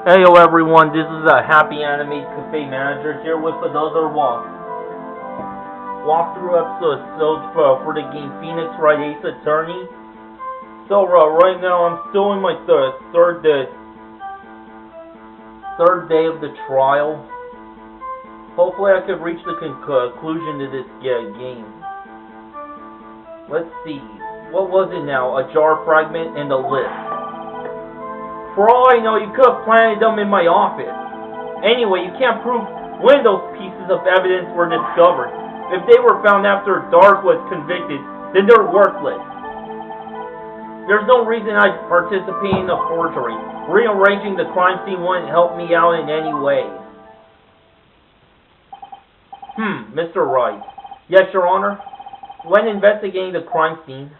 Hello everyone, this is a HappyAnimaidCafeManager here with another walkthrough episode for the game Phoenix Wright Ace Attorney. So right now I'm still in my third day of the trial. Hopefully I can reach the conclusion to this game. Let's see, what was it now? A jar fragment and a list. For all I know, you could have planted them in my office. Anyway, you can't prove when those pieces of evidence were discovered. If they were found after Dark was convicted, then they're worthless. There's no reason I'd participate in a forgery. Rearranging the crime scene wouldn't help me out in any way. Mr. Wright. Yes, Your Honor. When investigating the crime scene,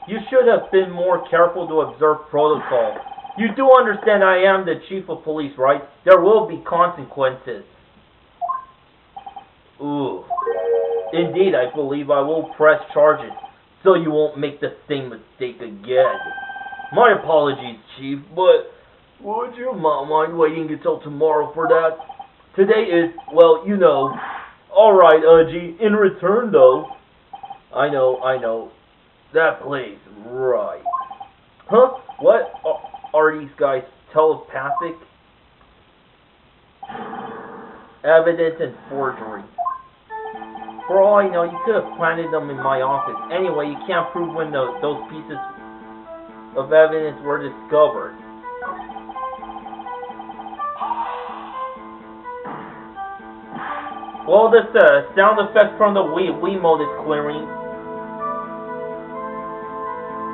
you should have been more careful to observe protocol. You do understand I am the chief of police, right? There will be consequences. Ooh. Indeed, I believe I will press charges, so you won't make the same mistake again. My apologies, Chief, but would you mind waiting until tomorrow for that? Today is, well, you know. Alright, G, in return, though. I know. That place, right. Huh? What? Are these guys telepathic? Evidence and forgery. For all I know, you could have planted them in my office. Anyway, you can't prove when those pieces of evidence were discovered. Well, this sound effect from the Wiimote is clearing.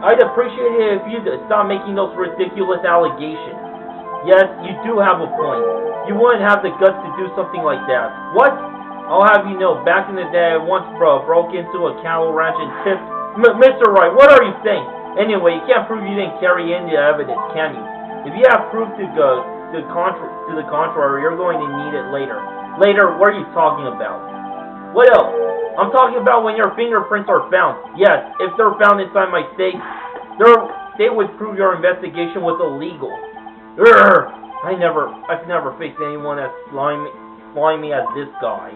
I'd appreciate it if you'd stop making those ridiculous allegations. Yes, you do have a point. You wouldn't have the guts to do something like that. What? I'll have you know, back in the day, I once broke into a cattle ranch and tipped... Mr. Wright, what are you saying? Anyway, you can't prove you didn't carry in the evidence, can you? If you have proof to the contrary, you're going to need it later. Later, what are you talking about? What else? I'm talking about when your fingerprints are found. Yes, if they're found inside my safe, they would prove your investigation was illegal. I've never faced anyone as slimy as this guy.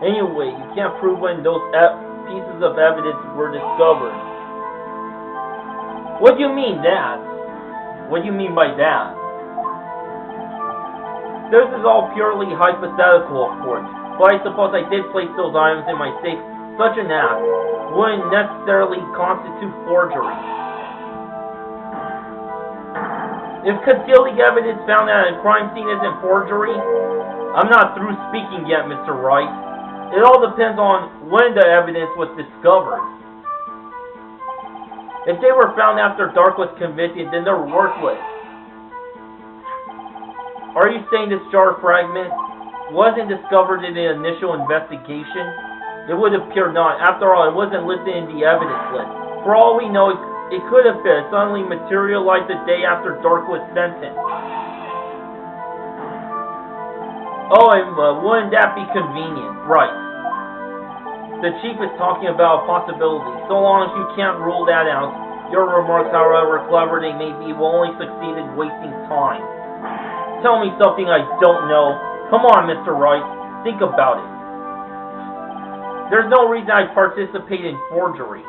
Anyway, you can't prove when those pieces of evidence were discovered. What do you mean that? What do you mean by that? This is all purely hypothetical, of course. But I suppose I did place those items in my safe. Such an act wouldn't necessarily constitute forgery. If concealing evidence found at a crime scene isn't forgery, I'm not through speaking yet, Mr. Wright. It all depends on when the evidence was discovered. If they were found after Dark was convicted, then they're worthless. Are you saying this jar fragment wasn't discovered in the initial investigation? It would appear not. After all, it wasn't listed in the evidence list. For all we know, it could have been suddenly materialized the day after Dark was sentenced. Oh, and wouldn't that be convenient? Right. The chief is talking about a possibility. So long as you can't rule that out, your remarks, however clever they may be, will only succeed in wasting time. Tell me something I don't know. Come on, Mr. Wright. Think about it. There's no reason I'd participate in forgery.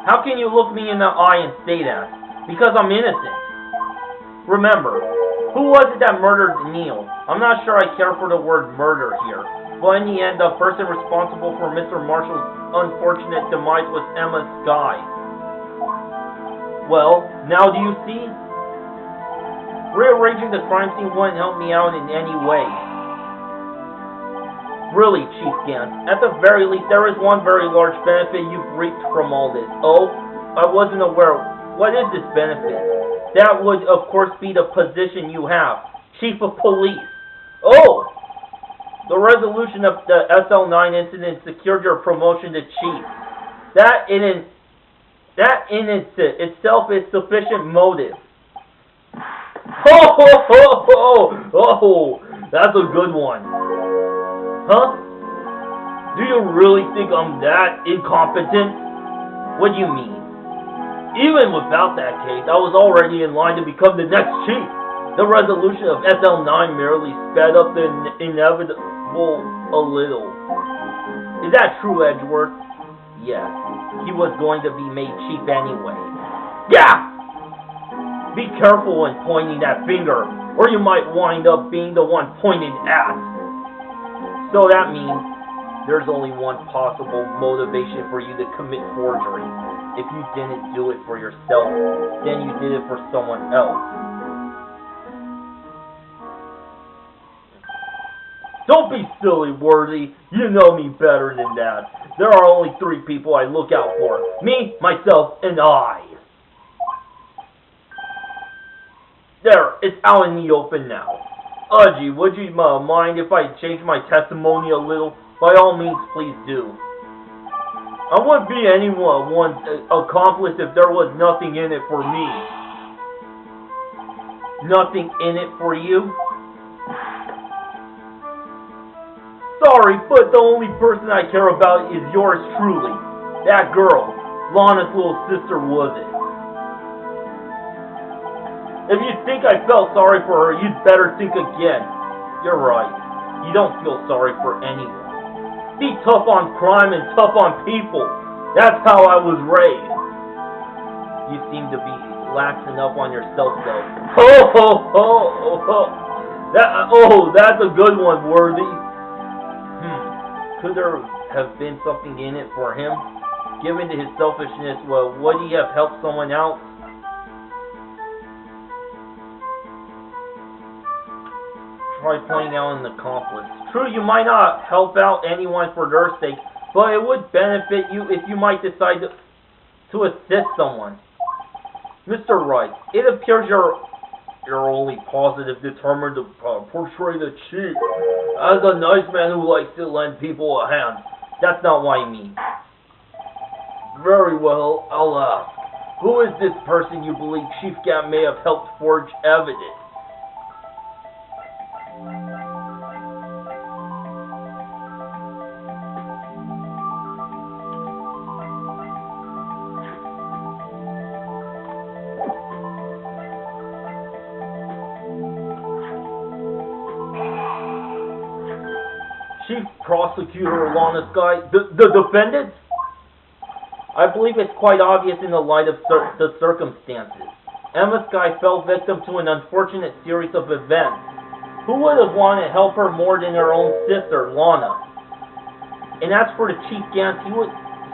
How can you look me in the eye and say that? Because I'm innocent. Remember, who was it that murdered Neil? I'm not sure I care for the word murder here. But in the end, the person responsible for Mr. Marshall's unfortunate demise was Emma Skye. Well, now do you see? Rearranging the crime scene wouldn't help me out in any way. Really, Chief Gant, at the very least, there is one very large benefit you've reaped from all this. Oh, I wasn't aware. What is this benefit? That would, of course, be the position you have, Chief of Police. Oh! The resolution of the SL9 incident secured your promotion to Chief. That in itself is sufficient motive. Oh, that's a good one. Huh? Do you really think I'm that incompetent? What do you mean? Even without that case, I was already in line to become the next chief. The resolution of SL9 merely sped up the inevitable a little. Is that true, Edgeworth? Yes. He was going to be made chief anyway. Yeah! Be careful when pointing that finger, or you might wind up being the one pointed at. So that means there's only one possible motivation for you to commit forgery. If you didn't do it for yourself, then you did it for someone else. Don't be silly, Worthy. You know me better than that. There are only 3 people I look out for. Me, myself, and I. There, it's out in the open now. Udgy, would you mind if I change my testimony a little? By all means, please do. I wouldn't be anyone's accomplice if there was nothing in it for me. Nothing in it for you? Sorry, but the only person I care about is yours truly. That girl, Lana's little sister, was it? If you think I felt sorry for her, you'd better think again. You're right. You don't feel sorry for anyone. Be tough on crime and tough on people. That's how I was raised. You seem to be laxing up on yourself, though. Ho, ho, ho, ho, ho. That's a good one, Worthy. Could there have been something in it for him? Given his selfishness, well, would he have helped someone else? Try pointing out an accomplice. True, you might not help out anyone for their sake, but it would benefit you if you might decide to assist someone. Mr. Wright, it appears you're only positive, determined to portray the chief as a nice man who likes to lend people a hand. That's not what I mean. Very well, I'll ask. Who is this person you believe Chief Gant may have helped forge evidence? Chief Prosecutor Lana Sky, the defendant? I believe it's quite obvious in the light of the circumstances. Emma Sky fell victim to an unfortunate series of events. Who would have wanted to help her more than her own sister, Lana? And as for the Chief Gant,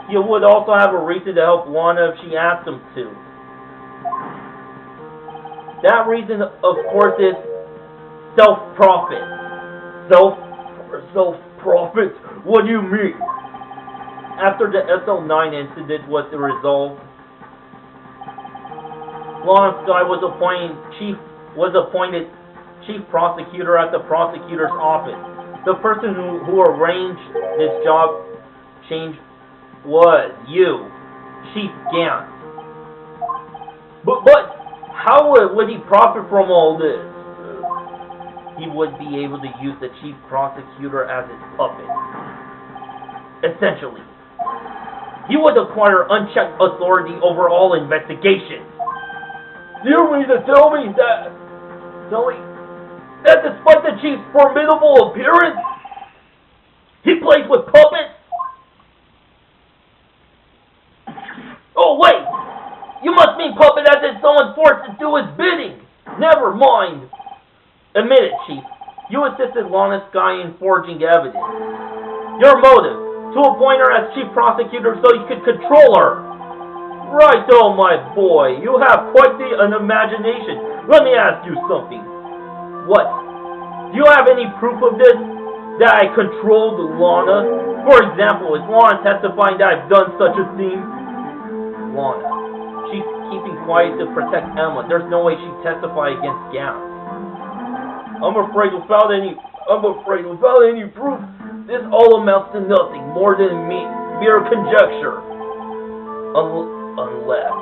he would also have a reason to help Lana if she asked him to. That reason, of course, is self-profit. Self-profit? What do you mean? After the SL9 incident was resolved, Lana Sky was appointed chief prosecutor at the prosecutor's office. The person who arranged this job change was you, Chief Gant. But how would he profit from all this? He would be able to use the chief prosecutor as his puppet. Essentially, he would acquire unchecked authority over all investigations. You mean to tell me that despite the chief's formidable appearance, he plays with puppets? Oh wait! You must mean puppet as in someone forced to do his bidding! Never mind! Admit it, Chief. You assisted Lana Sky in forging evidence. Your motive? To appoint her as chief prosecutor so you could control her. Right, oh my boy. You have quite an imagination. Let me ask you something. What? Do you have any proof of this? That I controlled Lana? For example, is Lana testifying that I've done such a thing? Lana. She's keeping quiet to protect Emma. There's no way she'd testify against Gant. I'm afraid without any proof, this all amounts to nothing more than mere conjecture. Unless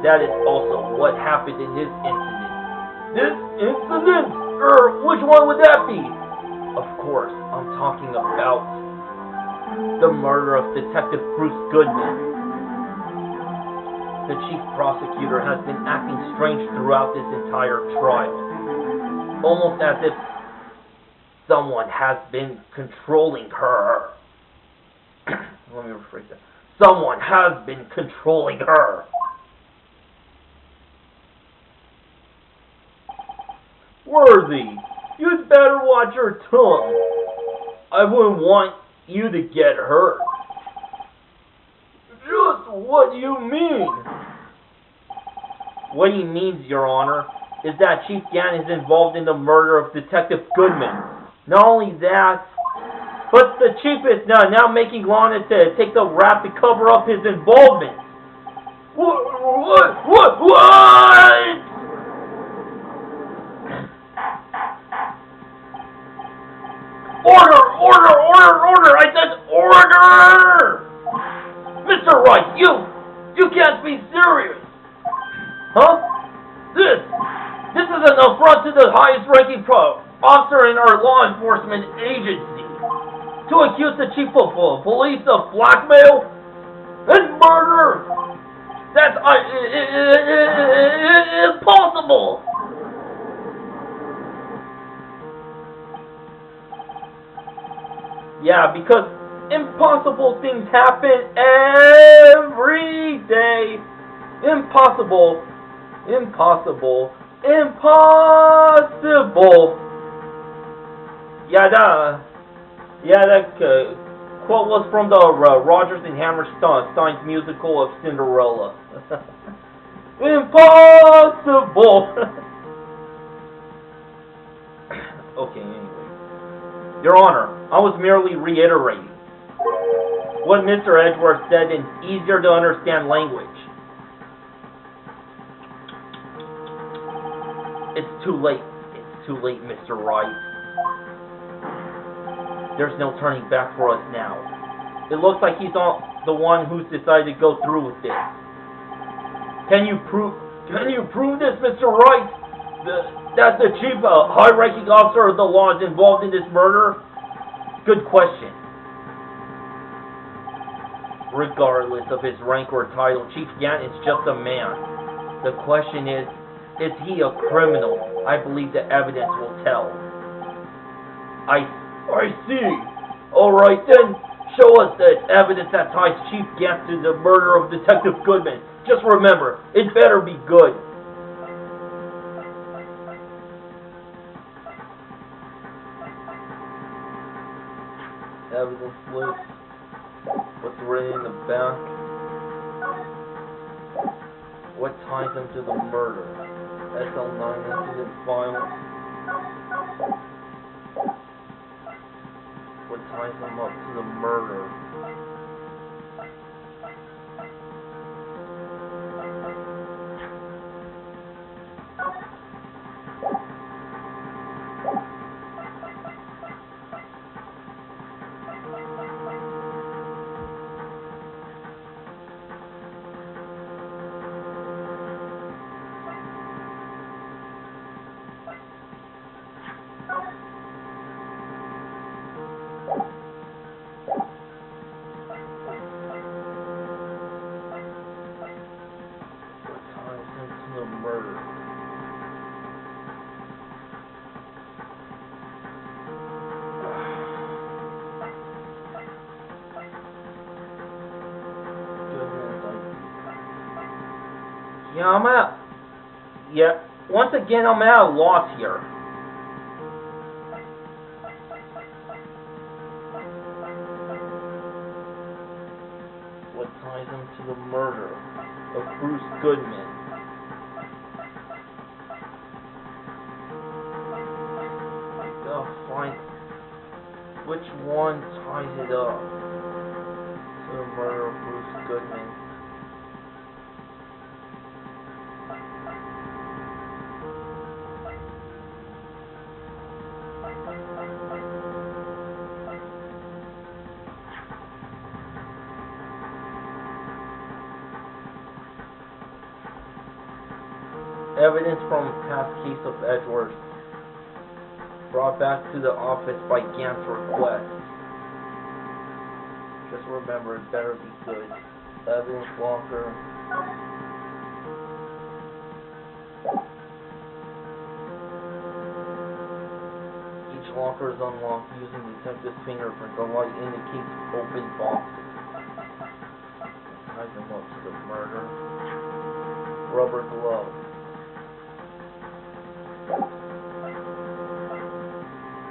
that is also what happened in this incident. This incident? Which one would that be? Of course, I'm talking about the murder of Detective Bruce Goodman. The chief prosecutor has been acting strange throughout this entire trial. Almost as if someone has been controlling her. Let me rephrase that. Someone has been controlling her. Worthy, you'd better watch your tongue. I wouldn't want you to get hurt. Just what do you mean? What he means, Your Honor, is that Chief Gann is involved in the murder of Detective Goodman. Not only that, but the Chief is now making Lana to take the rap to cover up his involvement. What? Order! I said order! Mr. Wright, you can't be serious. Huh? This is an affront to the highest ranking officer in our law enforcement agency. To accuse the chief of police of blackmail and murder. That's impossible. Yeah, because impossible things happen every day. Impossible. Yeah, that quote was from the Rodgers and Hammerstein's musical of Cinderella. Impossible. Okay, anyway. Your Honor, I was merely reiterating what Mr. Edgeworth said in easier to understand language. It's too late, Mr. Wright. There's no turning back for us now. It looks like he's the one who's decided to go through with this. Can you prove this, Mr. Wright? That the chief, high-ranking officer of the law is involved in this murder? Good question. Regardless of his rank or title, Chief Gann is just a man. The question is he a criminal? I believe the evidence will tell. I see. All right then, show us the evidence that ties Chief Gann to the murder of Detective Goodman. Just remember, it better be good. Evidence list. What's written in the back? What ties him to the murder? SL9 incident file. What ties him up to the murder? Once again, I'm at a loss here. What ties him to the murder of Bruce Goodman? I gotta find which one ties it up to the murder of Bruce Goodman. Evidence from a past case of Edgeworth brought back to the office by Gant's request. Just remember, it better be good. Evidence locker. locker is unlocked using detective's fingerprint. The light indicates open boxes. Tie them up to the murder. Rubber glove.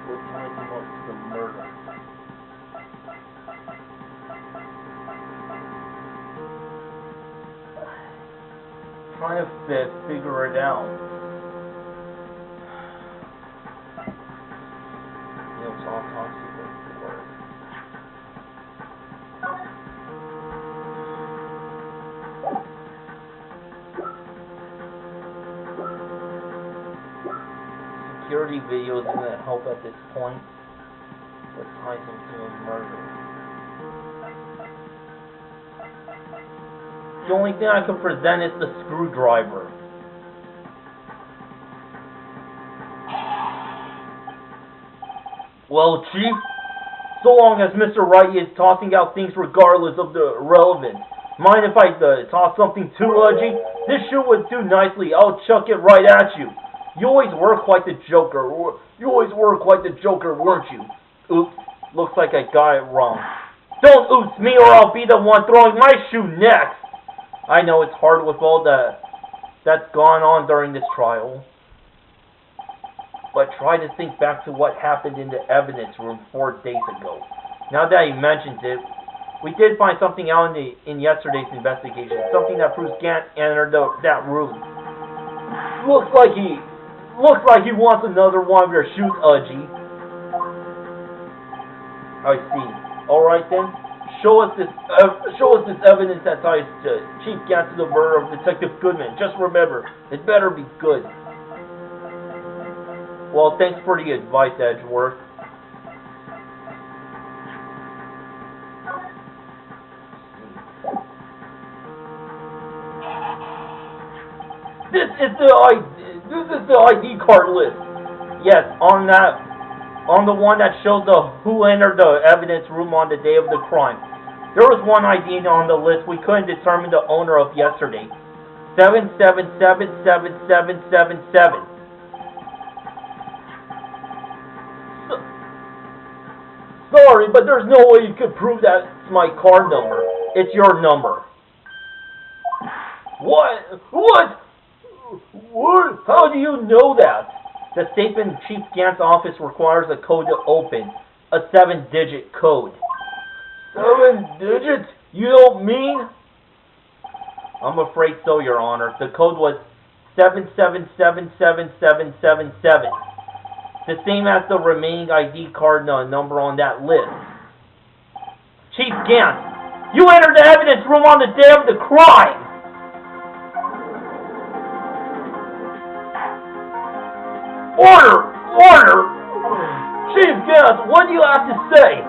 We'll tie them up to the murder. Trying to figure it out. You know, it's autopsy report. Security video isn't going to help at this point. What ties him to a murder? The only thing I can present is the screwdriver. Well, Chief, so long as Mr. Wright is tossing out things regardless of the relevance. Mind if I toss something too edgy? This shoe would do nicely. I'll chuck it right at you. You always were quite the joker. You always were quite the joker, weren't you? Oops, looks like I got it wrong. Don't oops me or I'll be the one throwing my shoe next. I know it's hard with all that's gone on during this trial. But try to think back to what happened in the evidence room 4 days ago. Now that he mentions it, we did find something out in yesterday's investigation. Something that proves Gant entered that room. Looks like he wants another one of your shoes, Udgy. I see. Alright then. Show us this evidence that ties Chief Gant to the murder of Detective Goodman. Just remember, it better be good. Well, thanks for the advice, Edgeworth. This is the ID card list. Yes, on the one that shows who entered the evidence room on the day of the crime. There was one ID on the list we couldn't determine the owner of yesterday. 7777777. Sorry, but there's no way you could prove that's my card number. It's your number. What? How do you know that? The safe in Chief Gant's office requires a code to open. A 7-digit code. 7 digits? You don't mean? I'm afraid so, Your Honor. The code was 7777777. The same as the remaining ID card number on that list. Chief Gant, you entered the evidence room on the day of the crime! Order! Chief Gant, what do you have to say?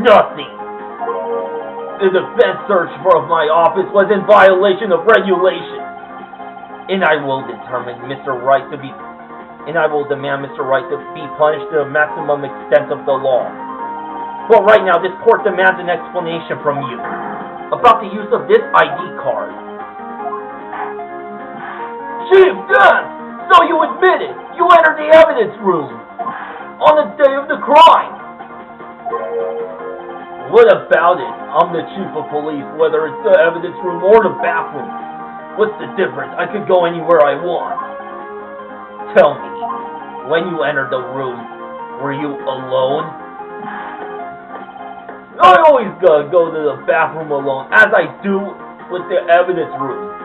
Nothing. The defense search for my office was in violation of regulations. And I will demand Mr. Wright to be punished to the maximum extent of the law. But right now, this court demands an explanation from you about the use of this ID card. Chief Gant! So you admit it! You entered the evidence room on the day of the crime! What about it? I'm the chief of police, whether it's the evidence room or the bathroom. What's the difference? I could go anywhere I want. Tell me, when you entered the room, were you alone? I always go to the bathroom alone, as I do with the evidence room.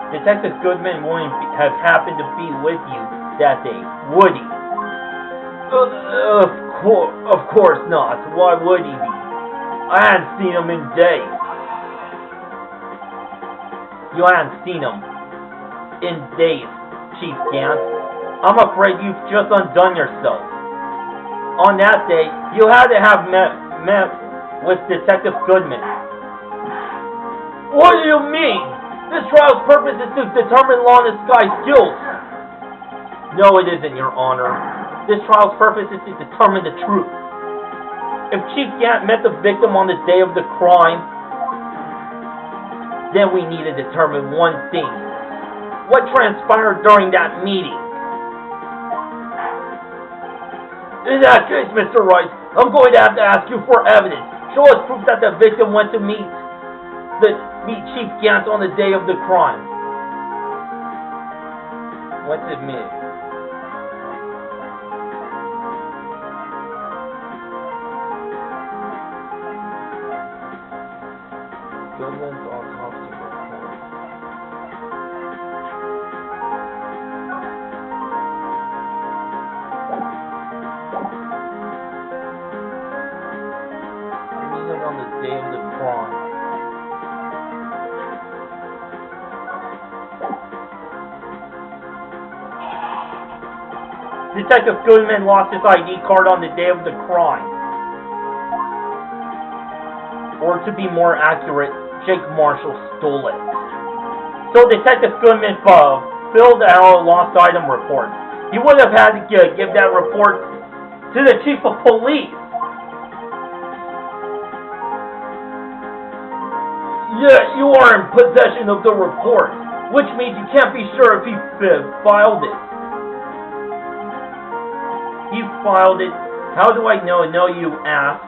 Detective Goodman wouldn't have happened to be with you that day, would he? Of course not. Why would he be? I hadn't seen him in days. You hadn't seen him in days, Chief Gant. I'm afraid you've just undone yourself. On that day, you had to have met with Detective Goodman. What do you mean? This trial's purpose is to determine Lana Sky's guilt. No, it isn't, Your Honor. This trial's purpose is to determine the truth. If Chief Gant met the victim on the day of the crime, then we need to determine one thing. What transpired during that meeting? In that case, Mr. Wright, I'm going to have to ask you for evidence. Show us proof that the victim went to meet Chief Gant on the day of the crime. Went to meet. Goodman's autopsy report. Meeting on the day of the crime. Detective Goodman lost his ID card on the day of the crime. Or to be more accurate, Jake Marshall stole it. So Detective Goodman filled out a lost item report. He would have had to give that report to the chief of police. Yeah, you are in possession of the report, which means you can't be sure if he filed it. He filed it. How do I know? No, you ask.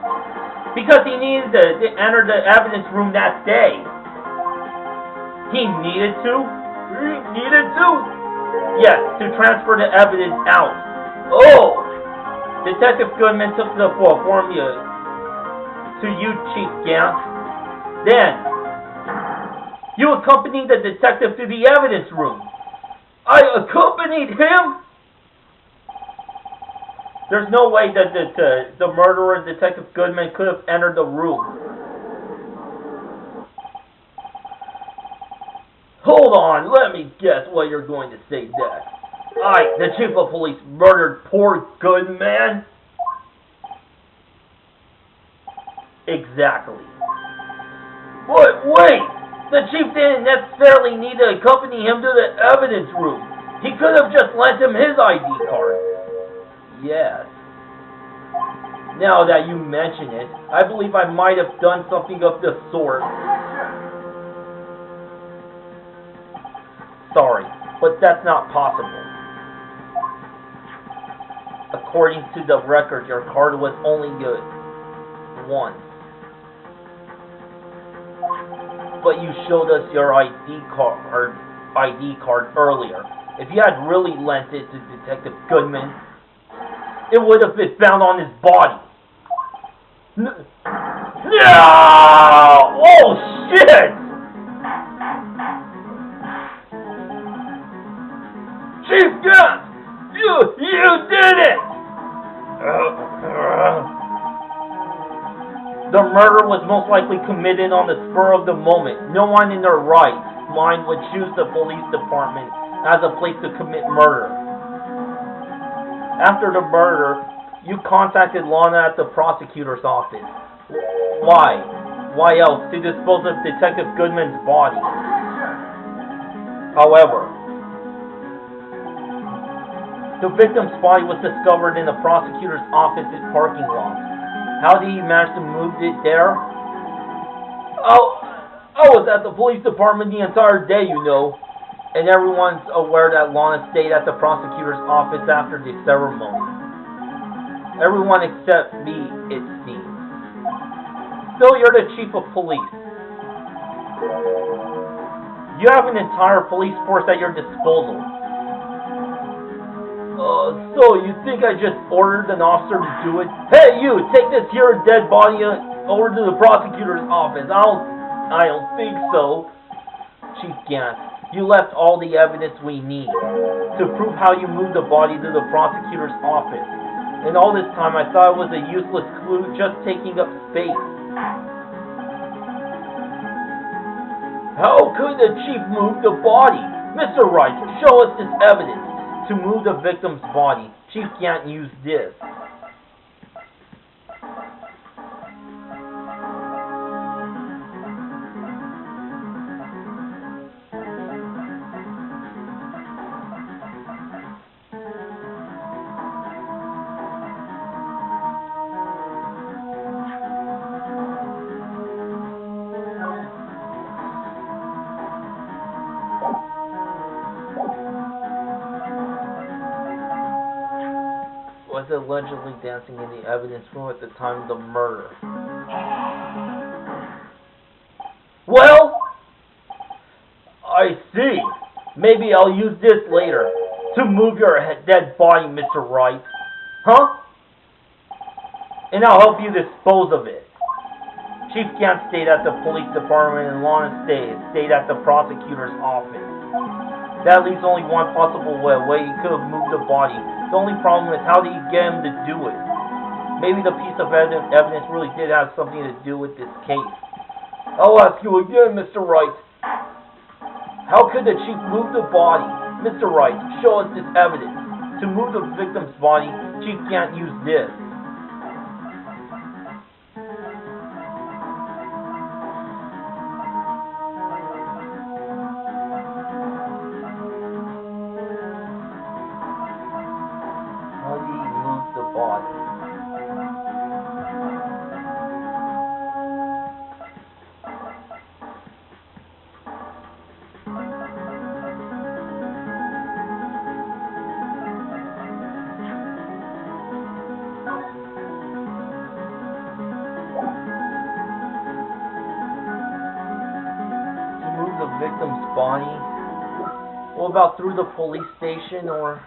Because he needed to enter the evidence room that day. He needed to? He needed to? Yes, to transfer the evidence out. Oh! Detective Goodman took the form to you, Chief Gant. Then, you accompanied the detective to the evidence room. I accompanied him? There's no way that the murderer, Detective Goodman, could have entered the room. Hold on, let me guess what you're going to say next. The chief of police, murdered poor Goodman? Exactly. But wait! The chief didn't necessarily need to accompany him to the evidence room. He could have just lent him his ID card. Yes. Now that you mention it, I believe I might have done something of the sort. Sorry, but that's not possible. According to the record, your card was only good once. But you showed us your ID card earlier. If you had really lent it to Detective Goodman, it would have been found on his body. No! Oh, shit! Chief Gant! You did it! The murder was most likely committed on the spur of the moment. No one in their right mind would choose the police department as a place to commit murder. After the murder, you contacted Lana at the prosecutor's office. Why? Why else? To dispose of Detective Goodman's body. However, the victim's body was discovered in the prosecutor's office's parking lot. How did he manage to move it there? I was at the police department the entire day, you know. And everyone's aware that Lana stayed at the prosecutor's office after the ceremony. Everyone except me, it seems. Still, you're the chief of police. You have an entire police force at your disposal. So you think I just ordered an officer to do it? Hey, you! Take this here dead body over to the prosecutor's office. I don't think so. Chief Gant, you left all the evidence we need to prove how you moved the body to the prosecutor's office. And all this time I thought it was a useless clue just taking up space. How could the chief move the body? Mr. Wright, show us this evidence. To move the victim's body, Chief Gant used this. Was was allegedly dancing in the evidence room at the time of the murder. Well, I see. Maybe I'll use this later to move your dead body, Mr. Wright. Huh? And I'll help you dispose of it. Chief Gant stayed at the police department and Lana stayed at the prosecutor's office. That leaves only one possible way he could have moved the body. The only problem is, how did you get him to do it? Maybe the piece of evidence really did have something to do with this case. I'll ask you again, Mr. Wright. How could the chief move the body? Mr. Wright, show us this evidence. To move the victim's body, Chief Gant used this. How did he move the body? The victim's body? What about through the police station or...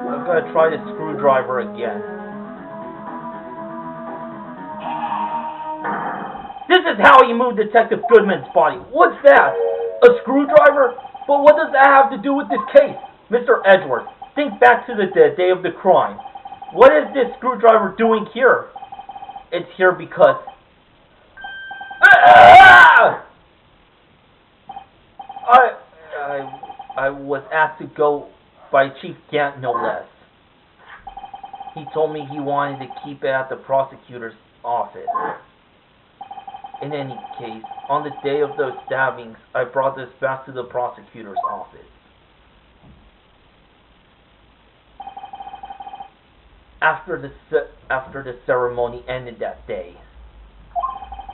I'm gonna try the screwdriver again. This is how he moved Detective Goodman's body. What's that? A screwdriver? But what does that have to do with this case? Mr. Edgeworth, think back to the day of the crime. What is this screwdriver doing here? It's here because... I was asked to go by Chief Gant, no less. He told me he wanted to keep it at the prosecutor's office. In any case, on the day of those stabbings, I brought this back to the prosecutor's office. After the ceremony ended that day,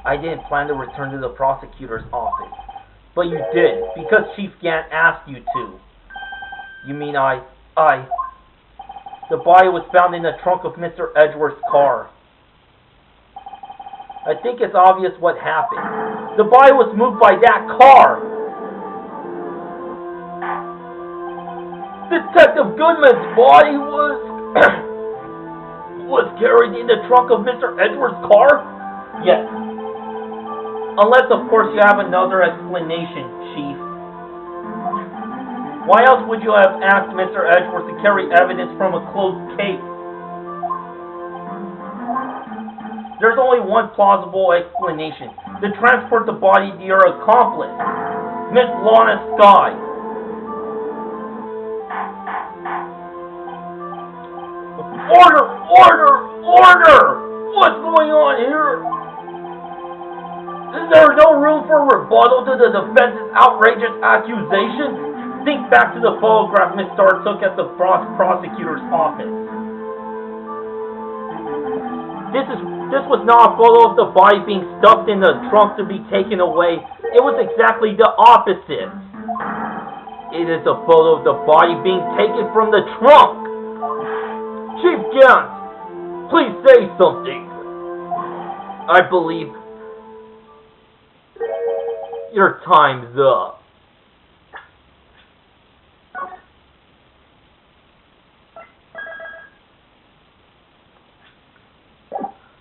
I didn't plan to return to the prosecutor's office. But you did, because Chief Gant asked you to. You mean The body was found in the trunk of Mr. Edgeworth's car. I think it's obvious what happened. The body was moved by that car. Detective Goodman's body was carried in the trunk of Mr. Edgeworth's car? Yes. Unless, of course, you have another explanation, Chief. Why else would you have asked Mr. Edgeworth to carry evidence from a closed case? There's only one plausible explanation. To transport the body to your accomplice, Miss Lana Skye. Order! Order! Order! What's going on here? Is there no room for rebuttal to the defense's outrageous accusation? Think back to the photograph Miss Starr took at the prosecutor's office. This was not a photo of the body being stuffed in the trunk to be taken away. It was exactly the opposite. It is a photo of the body being taken from the trunk. Chief Gant, please say something. I believe your time's up.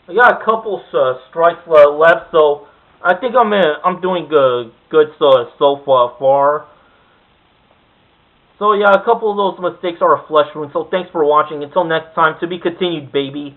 I got a couple strikes left, so I think I'm doing good so far. So yeah, a couple of those mistakes are a flesh wound. So thanks for watching. Until next time, to be continued, baby.